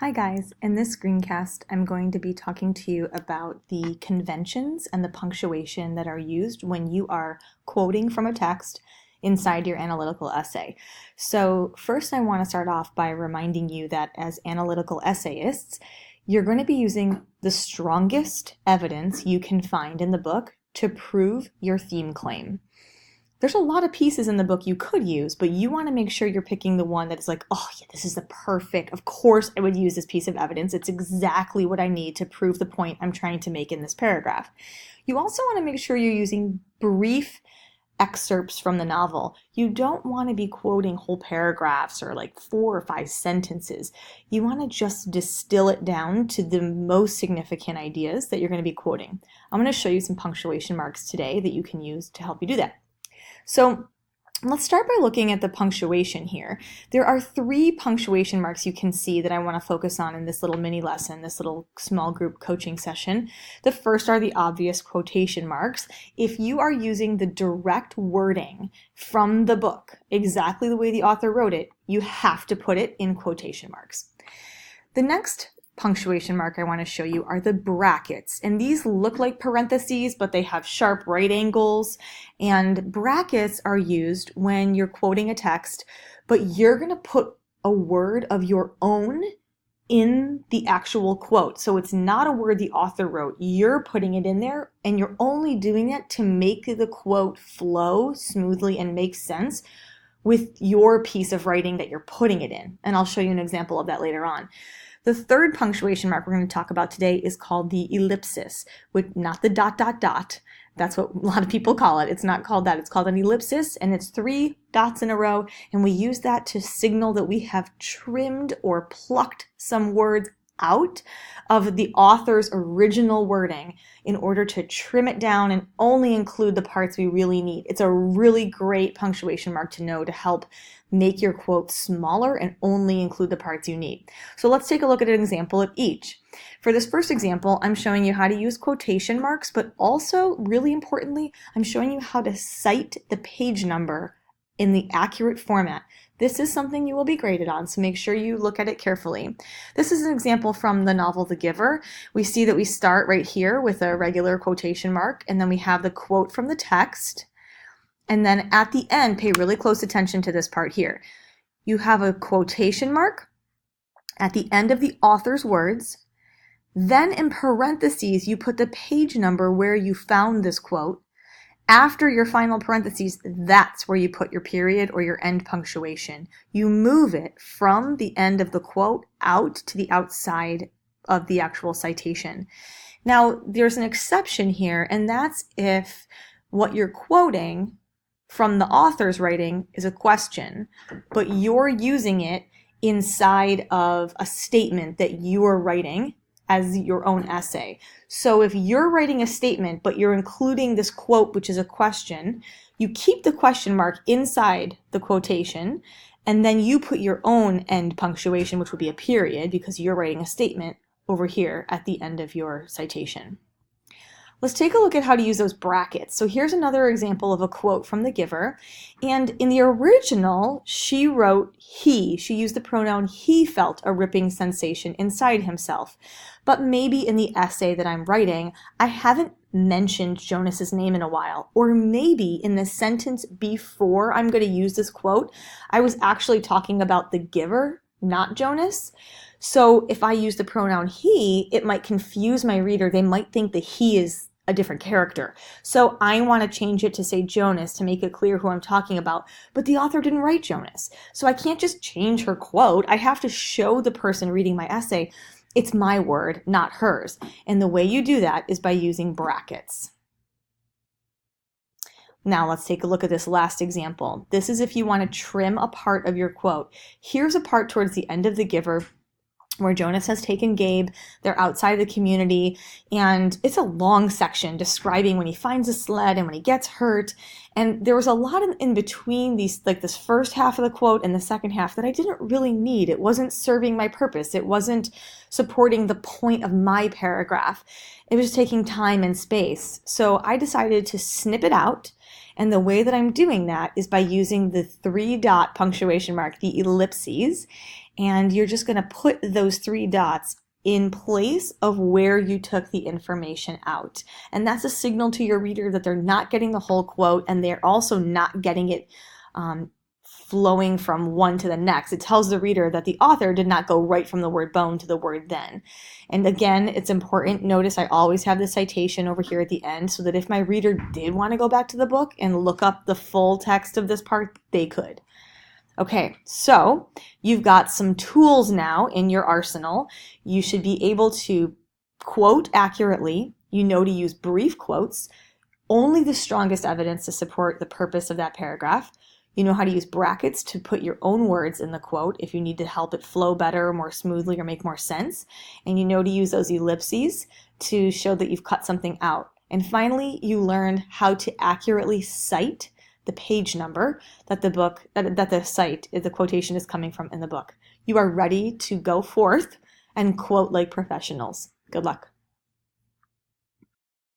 Hi guys, in this screencast I'm going to be talking to you about the conventions and the punctuation that are used when you are quoting from a text inside your analytical essay. So first I want to start off by reminding you that as analytical essayists, you're going to be using the strongest evidence you can find in the book to prove your theme claim. There's a lot of pieces in the book you could use, but you want to make sure you're picking the one that is like, oh yeah, this is the perfect, of course I would use this piece of evidence. It's exactly what I need to prove the point I'm trying to make in this paragraph. You also want to make sure you're using brief excerpts from the novel. You don't want to be quoting whole paragraphs or like 4 or 5 sentences. You want to just distill it down to the most significant ideas that you're going to be quoting. I'm going to show you some punctuation marks today that you can use to help you do that. So let's start by looking at the punctuation here. There are 3 punctuation marks you can see that I want to focus on in this little mini lesson, this little small group coaching session. The first are the obvious quotation marks. If you are using the direct wording from the book, exactly the way the author wrote it, you have to put it in quotation marks. The next punctuation mark I want to show you are the brackets, and these look like parentheses, but they have sharp right angles, and brackets are used when you're quoting a text, but you're going to put a word of your own in the actual quote. So it's not a word the author wrote, you're putting it in there, and you're only doing it to make the quote flow smoothly and make sense with your piece of writing that you're putting it in, and I'll show you an example of that later on. The third punctuation mark we're going to talk about today is called the ellipsis, not the ... That's what a lot of people call it. It's not called that. It's called an ellipsis, and it's 3 dots in a row, and we use that to signal that we have trimmed or plucked some words out of the author's original wording in order to trim it down and only include the parts we really need. It's a really great punctuation mark to know to help make your quote smaller and only include the parts you need. So let's take a look at an example of each. For this first example, I'm showing you how to use quotation marks, but also, really importantly, I'm showing you how to cite the page number in the accurate format. This is something you will be graded on, so make sure you look at it carefully. This is an example from the novel The Giver. We see that we start right here with a regular quotation mark, and then we have the quote from the text. And then at the end, pay really close attention to this part here. You have a quotation mark at the end of the author's words. Then in parentheses, you put the page number where you found this quote. After your final parentheses, that's where you put your period or your end punctuation. You move it from the end of the quote out to the outside of the actual citation. Now, there's an exception here, and that's if what you're quoting from the author's writing is a question, but you're using it inside of a statement that you are writing as your own essay. So if you're writing a statement, but you're including this quote, which is a question, you keep the question mark inside the quotation, and then you put your own end punctuation, which would be a period, because you're writing a statement over here at the end of your citation. Let's take a look at how to use those brackets. So here's another example of a quote from The Giver. And in the original, she wrote he. She used the pronoun he felt a ripping sensation inside himself. But maybe in the essay that I'm writing, I haven't mentioned Jonas's name in a while. Or maybe in the sentence before I'm going to use this quote, I was actually talking about the giver, not Jonas. So if I use the pronoun he, it might confuse my reader. They might think that he is a different character. So I want to change it to say Jonas to make it clear who I'm talking about, but the author didn't write Jonas. So I can't just change her quote. I have to show the person reading my essay it's my word, not hers. And the way you do that is by using brackets. Now let's take a look at this last example. This is if you want to trim a part of your quote. Here's a part towards the end of The Giver where Jonas has taken Gabe. They're outside the community, and it's a long section describing when he finds a sled and when he gets hurt. And there was a lot in between these, like this first half of the quote and the second half, that I didn't really need. It wasn't serving my purpose. It wasn't supporting the point of my paragraph. It was taking time and space. So I decided to snip it out. And the way that I'm doing that is by using the 3-dot punctuation mark, the ellipses. and you're just going to put those three dots in place of where you took the information out. And that's a signal to your reader that they're not getting the whole quote, and they're also not getting it flowing from one to the next. It tells the reader that the author did not go right from the word bone to the word then. And again, it's important. Notice I always have the citation over here at the end so that if my reader did want to go back to the book and look up the full text of this part, they could. Okay, so you've got some tools now in your arsenal. You should be able to quote accurately. You know to use brief quotes, only the strongest evidence to support the purpose of that paragraph. You know how to use brackets to put your own words in the quote if you need to help it flow better, more smoothly, or make more sense. And you know to use those ellipses to show that you've cut something out. And finally, you learned how to accurately cite the page number that the quotation is coming from in the book. You are ready to go forth and quote like professionals. Good luck.